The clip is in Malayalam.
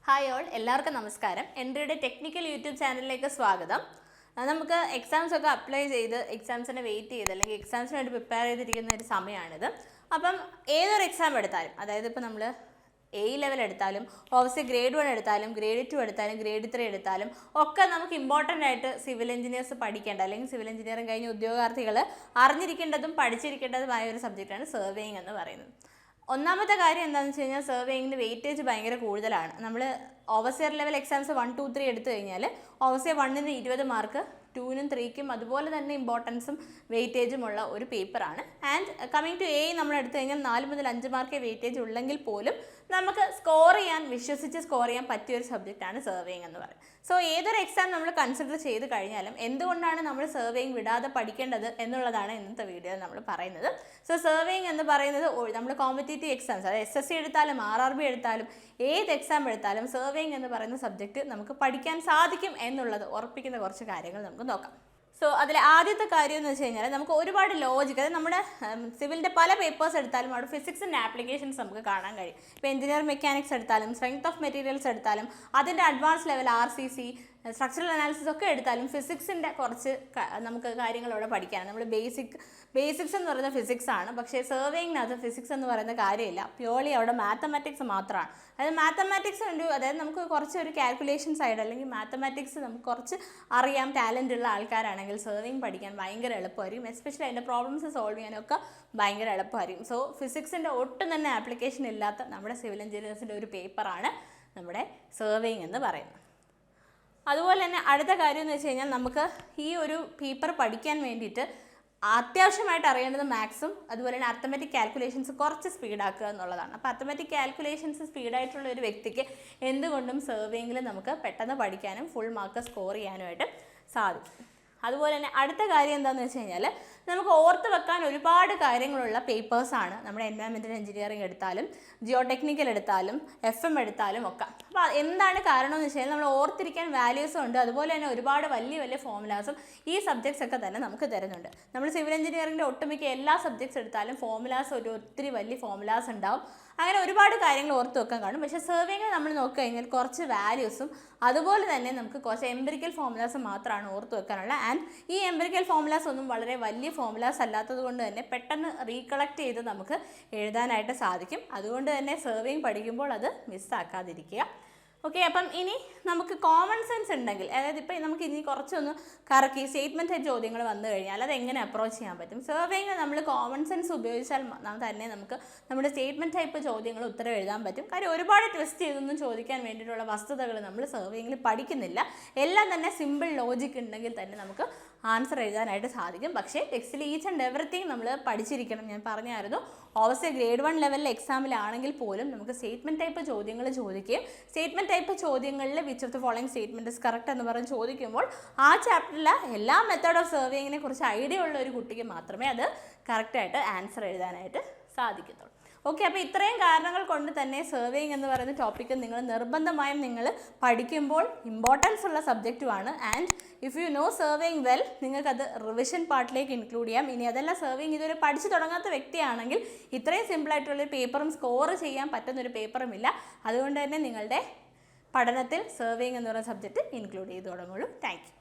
ഹായ് ഓൾ, എല്ലാവർക്കും നമസ്കാരം. എൻ്റെ ടെക്നിക്കൽ യൂട്യൂബ് ചാനലിലേക്ക് സ്വാഗതം. നമുക്ക് എക്സാംസ് ഒക്കെ അപ്ലൈ ചെയ്ത് എക്സാംസിനെ വെയിറ്റ് ചെയ്ത് അല്ലെങ്കിൽ എക്സാംസിന് വേണ്ടി പ്രിപ്പയർ ചെയ്തിരിക്കുന്ന ഒരു സമയമാണിത്. അപ്പം ഏതൊരു എക്സാം എടുത്താലും, അതായത് ഇപ്പോൾ നമ്മൾ A-ലെവൽ എടുത്താലും ഓബ്വിയസ്ലി ഗ്രേഡ് 1 എടുത്താലും ഗ്രേഡ് 2 എടുത്താലും ഗ്രേഡ് 3 എടുത്താലും ഒക്കെ നമുക്ക് ഇമ്പോർട്ടൻ്റ് ആയിട്ട് സിവിൽ എഞ്ചിനീയേഴ്സ് പഠിക്കേണ്ട അല്ലെങ്കിൽ സിവിൽ എഞ്ചിനീയറിംഗ് കഴിഞ്ഞ ഉദ്യോഗാർത്ഥികൾ അറിഞ്ഞിരിക്കേണ്ടതും പഠിച്ചിരിക്കേണ്ടതുമായ ഒരു സബ്ജക്റ്റാണ് സർവേയിങ് എന്ന് പറയുന്നത്. ഒന്നാമത്തെ കാര്യം എന്താണെന്ന് വെച്ച് കഴിഞ്ഞാൽ സർവേയിങ്ങിന് വെയിറ്റേജ് ഭയങ്കര കൂടുതലാണ്. നമ്മൾ ഓവർസിയർ ലെവൽ എക്സാംസ് 1, 2, 3 എടുത്തു കഴിഞ്ഞാൽ ഓവർസിയർ 1-ന് 20 മാർക്ക്, 2-നും 3-ക്കും അതുപോലെ തന്നെ ഇമ്പോർട്ടൻസും വെയിറ്റേജും ഉള്ള ഒരു പേപ്പറാണ്. ആൻഡ് കമ്മിങ് ടു A നമ്മൾ എടുത്തു കഴിഞ്ഞാൽ 4 മുതൽ 5 മാർക്കേ വെയിറ്റേജ് ഉള്ളെങ്കിൽ പോലും നമുക്ക് വിശ്വസിച്ച് സ്കോർ ചെയ്യാൻ പറ്റിയ ഒരു സബ്ജക്റ്റാണ് സർവേയിങ് എന്ന് പറയുന്നത്. സോ ഏതൊരു എക്സാം നമ്മൾ കൺസിഡർ ചെയ്ത് കഴിഞ്ഞാലും എന്തുകൊണ്ടാണ് നമ്മൾ സർവേയിങ് വിടാതെ പഠിക്കേണ്ടത് എന്നുള്ളതാണ് ഇന്നത്തെ വീഡിയോയിൽ നമ്മൾ പറയുന്നത്. സോ സർവേയിങ് എന്ന് പറയുന്നത് നമ്മൾ കോമ്പറ്റേറ്റീവ് എക്സാംസ്, അതായത് SSC എടുത്താലും RRB എടുത്താലും ഏത് എക്സാം എടുത്താലും സർവേയിങ് എന്ന് പറയുന്ന സബ്ജക്റ്റ് നമുക്ക് പഠിക്കാൻ സാധിക്കും എന്നുള്ളത് ഉറപ്പിക്കുന്ന കുറച്ച് കാര്യങ്ങൾ നമുക്ക് നോക്കാം. സോ അതിൽ ആദ്യത്തെ കാര്യം എന്ന് വെച്ച് കഴിഞ്ഞാൽ നമുക്ക് ഒരുപാട് ലോജിക്, അതായത് നമ്മുടെ സിവിലിൻ്റെ പല പേപ്പേഴ്സ് എടുത്താലും അവിടെ ഫിസിക്സിൻ്റെ ആപ്ലിക്കേഷൻസ് നമുക്ക് കാണാൻ കഴിയും. ഇപ്പോൾ എഞ്ചിനീയർ മെക്കാനിക്സ് എടുത്താലും സ്ട്രെങ്ത് ഓഫ് മെറ്റീരിയൽസ് എടുത്താലും അതിൻ്റെ advance level RCC, structural analysis ഒക്കെ എടുത്താലും ഫിസിക്സിൻ്റെ കുറച്ച് നമുക്ക് കാര്യങ്ങളവിടെ പഠിക്കാനാണ്. നമ്മൾ ബേസിക്സ് എന്ന് പറയുന്നത് ഫിസിക്സ് ആണ്. പക്ഷേ സർവേയിങ്ങിനകത്ത് ഫിസിക്സ് എന്ന് പറയുന്ന കാര്യമില്ല, പ്യോർലി അവിടെ മാത്തമാറ്റിക്സ് മാത്രമാണ്. അതായത് മാത്തമാറ്റിക്സ് ഉണ്ട്, അതായത് നമുക്ക് കുറച്ച് ഒരു കാൽക്കുലേഷൻ സൈഡ് അല്ലെങ്കിൽ മാത്തമാറ്റിക്സ് നമുക്ക് കുറച്ച് അറിയാം ടാലൻ്റ് ഉള്ള ആൾക്കാരാണെങ്കിൽ സർവേയിങ് പഠിക്കാൻ ഭയങ്കര എളുപ്പമായിരിക്കും. എസ്പെഷ്യലി അതിൻ്റെ പ്രോബ്ലംസ് സോൾവ് ചെയ്യാനൊക്കെ ഭയങ്കര എളുപ്പമായിരിക്കും. സോ ഫിസിക്സിൻ്റെ ഒട്ടും തന്നെ ആപ്ലിക്കേഷൻ ഇല്ലാത്ത നമ്മുടെ സിവിൽ എഞ്ചിനീയേഴ്സിൻ്റെ ഒരു പേപ്പറാണ് നമ്മുടെ സർവേയിങ് എന്ന് പറയുന്നത്. അതുപോലെ തന്നെ അടുത്ത കാര്യം എന്ന് വെച്ച് കഴിഞ്ഞാൽ നമുക്ക് ഈ ഒരു പേപ്പർ പഠിക്കാൻ വേണ്ടിയിട്ട് അത്യാവശ്യമായിട്ട് അറിയേണ്ടത് മാത്സും അതുപോലെ തന്നെ അർത്ഥമെറ്റിക് കാൽക്കുലേഷൻസ് കുറച്ച് സ്പീഡാക്കുക എന്നുള്ളതാണ്. അപ്പോൾ അർത്ഥമെറ്റിക് കാൽക്കുലേഷൻസ് സ്പീഡായിട്ടുള്ള ഒരു വ്യക്തിക്ക് എന്തുകൊണ്ടും സർവേയിങ്ങിൽ നമുക്ക് പെട്ടെന്ന് പഠിക്കാനും ഫുൾ മാർക്ക് സ്കോർ ചെയ്യാനുമായിട്ട് സാധിക്കും. അതുപോലെ തന്നെ അടുത്ത കാര്യം എന്താണെന്ന് വെച്ച് കഴിഞ്ഞാൽ നമുക്ക് ഓർത്ത് വെക്കാൻ ഒരുപാട് കാര്യങ്ങളുള്ള പേപ്പേഴ്സാണ് നമ്മുടെ എൻവയോൺമെൻറ്റൽ എഞ്ചിനീയറിംഗ് എടുത്താലും ജിയോ ടെക്നിക്കൽ എടുത്താലും FM എടുത്താലും ഒക്കെ. അപ്പോൾ എന്താണ് കാരണം എന്ന് വെച്ച് കഴിഞ്ഞാൽ നമ്മൾ ഓർത്തിരിക്കാൻ വാല്യൂസും ഉണ്ട്, അതുപോലെ തന്നെ ഒരുപാട് വലിയ ഫോമുലാസും ഈ സബ്ജക്ട്സ് ഒക്കെ തന്നെ നമുക്ക് തരുന്നുണ്ട്. നമ്മൾ സിവിൽ എഞ്ചിനീയറിംഗിൻ്റെ ഒട്ടുമിക്ക എല്ലാ സബ്ജക്ട്സ് എടുത്താലും ഫോമുലാസ് ഒത്തിരി വലിയ ഫോമുലാസ് ഉണ്ടാവും. അങ്ങനെ ഒരുപാട് കാര്യങ്ങൾ ഓർത്ത് വെക്കാൻ കാണും. പക്ഷേ സർവേയിങ്ങിൽ നമ്മൾ നോക്കിക്കഴിഞ്ഞാൽ കുറച്ച് വാല്യൂസും അതുപോലെ തന്നെ നമുക്ക് കുറച്ച് എംപിരിക്കൽ ഫോമുലാസ് മാത്രമാണ് ഓർത്ത് വെക്കാനുള്ള. ആൻഡ് ഈ എംപിരിക്കൽ ഫോമുലാസ് ഒന്നും വളരെ വലിയ ഫോമുലാസ് അല്ലാത്തത് കൊണ്ട് തന്നെ പെട്ടെന്ന് റീകളക്ട് ചെയ്ത് നമുക്ക് എഴുതാനായിട്ട് സാധിക്കും. അതുകൊണ്ട് തന്നെ സർവേയിങ് പഠിക്കുമ്പോൾ അത് മിസ്സാക്കാതിരിക്കുക. ഓക്കെ, അപ്പം ഇനി നമുക്ക് കോമൺ സെൻസ് ഉണ്ടെങ്കിൽ, അതായത് ഇപ്പോൾ നമുക്ക് ഇനി കുറച്ചൊന്ന് കറക്കി സ്റ്റേറ്റ്മെൻറ്റ് ചോദ്യങ്ങൾ വന്നു കഴിഞ്ഞാൽ അത് എങ്ങനെ അപ്രോച്ച് ചെയ്യാൻ പറ്റും. സർവേയിങ് നമ്മൾ കോമൺ സെൻസ് ഉപയോഗിച്ചാൽ തന്നെ നമുക്ക് നമ്മുടെ സ്റ്റേറ്റ്മെൻറ്റ് ടൈപ്പ് ചോദ്യങ്ങൾ ഉത്തരം എഴുതാൻ പറ്റും. കാര്യം ഒരുപാട് ട്വിസ്റ്റ് ചെയ്തൊന്നും ചോദിക്കാൻ വേണ്ടിയിട്ടുള്ള വസ്തുതകൾ നമ്മൾ സർവേയിങ്ങിൽ പഠിക്കുന്നില്ല. എല്ലാം തന്നെ സിമ്പിൾ ലോജിക് ഉണ്ടെങ്കിൽ തന്നെ നമുക്ക് ആൻസർ എഴുതാനായിട്ട് സാധിക്കും. പക്ഷേ ടെക്സ്റ്റിൽ ഈച്ച് ആൻഡ് എവറിത്തിങ് നമ്മൾ പഠിച്ചിരിക്കണം. ഞാൻ പറഞ്ഞായിരുന്നു ഓബ്വിയസ്ലി ഗ്രേഡ് 1 ലെവലിൽ എക്സാമിലാണെങ്കിൽ പോലും നമുക്ക് സ്റ്റേറ്റ്മെൻറ്റ് ടൈപ്പ് ചോദ്യങ്ങൾ ചോദിക്കുകയും സ്റ്റേറ്റ്മെൻറ്റ് ടൈപ്പ് ചോദ്യങ്ങളിൽ which of the following statement is correct എന്ന് പറഞ്ഞ് ചോദിക്കുമ്പോൾ ആ ചാപ്റ്ററിലെ എല്ലാ മെത്തേഡ് ഓഫ് സർവേയിങ്ങിനെ കുറിച്ച് ഐഡിയ ഉള്ള ഒരു കുട്ടിക്ക് മാത്രമേ അത് കറക്റ്റായിട്ട് ആൻസർ എഴുതാനായിട്ട് സാധിക്കത്തുള്ളൂ. ഓക്കെ, അപ്പോൾ ഇത്രയും കാരണങ്ങൾ കൊണ്ട് തന്നെ സർവേയിങ് എന്ന് പറയുന്ന ടോപ്പിക്ക് നിങ്ങൾ നിർബന്ധമായും നിങ്ങൾ പഠിക്കുമ്പോൾ ഇമ്പോർട്ടൻസ് ഉള്ള സബ്ജക്റ്റുമാണ്. And if you know surveying well നിങ്ങൾക്കത് റിവിഷൻ പാർട്ടിലേക്ക് ഇൻക്ലൂഡ് ചെയ്യാം. ഇനി അതല്ല സർവേയിങ് ഇതുവരെ പഠിച്ചു തുടങ്ങാത്ത വ്യക്തിയാണെങ്കിൽ ഇത്രയും സിമ്പിളായിട്ടുള്ളൊരു പേപ്പറും സ്കോർ ചെയ്യാൻ പറ്റുന്നൊരു പേപ്പറും ഇല്ല. അതുകൊണ്ട് തന്നെ നിങ്ങളുടെ പഠനത്തിൽ സർവേയിങ് എന്ന് പറയുന്ന സബ്ജക്റ്റ് ഇൻക്ലൂഡ് ചെയ്ത് തുടങ്ങുള്ളൂ. Thank you.